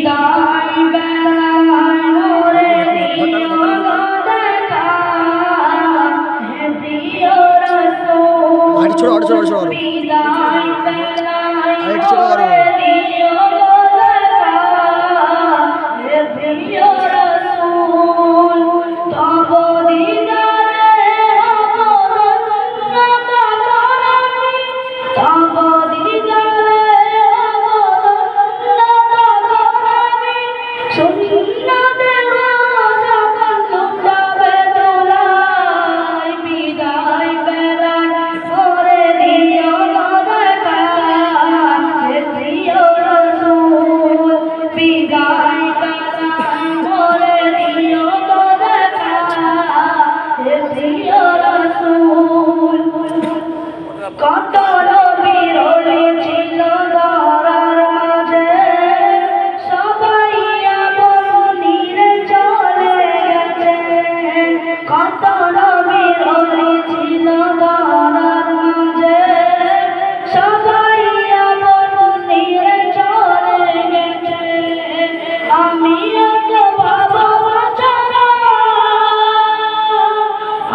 বিদায় বেলায় মোরে দিও দেখা হে প্রিয় রাসূল বিদায় বেলায় মোরে দিও দেখা হে প্রিয় রাসূল তব দিদারে অবরুদ্ধ করি তব দিদারে কত নবীর ছিল ধরার মাঝে সবাই আপন নিরে চলে গেছে কত নবীর ছিল ধরার মাঝে সবাই আপন নিরে চলে গেছে আমি তো বাবা ছাড়া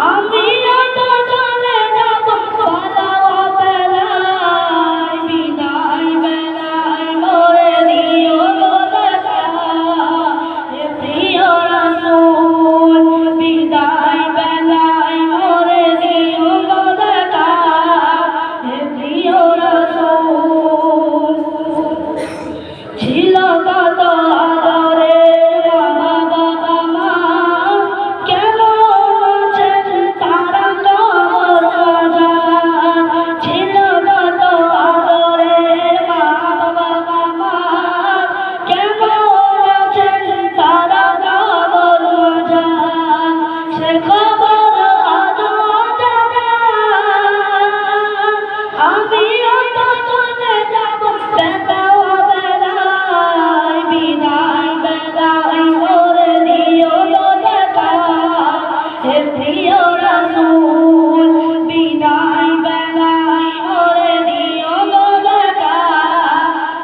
আমি তো চলে যাব ছিল কত আদরের বাবা বাবা মা কেমন আছেন তারা কবর রাজা ছিল কত আদরের বাবা বাবা মা কেমন আছেন তারা কবর রাজা সে খবর আজও জানা আমিও তো চলে যাব প্রিয় রাসূল বিদায় বেলায় মোরে দিও দেখা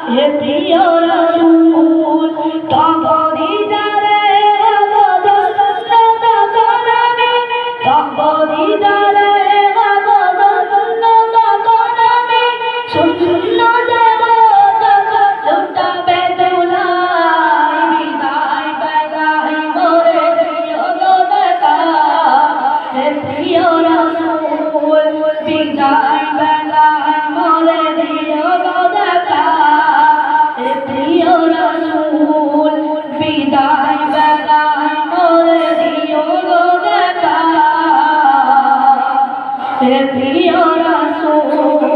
হে প্রিয় রাসূল তব দিদারে অবদন্ত করামি তব দিদারে অবদন্ত করামি শূন্য দেব লুটা বেদুলাই বিদায় বেলায় মোরে দিও দেখা প্রিয় রাসূল বিদায় বেলায় মোরে দিও দেখা প্রিয় রাসূল বিদায় বেলায় মোরে দিও দেখা প্রিয় রাসূল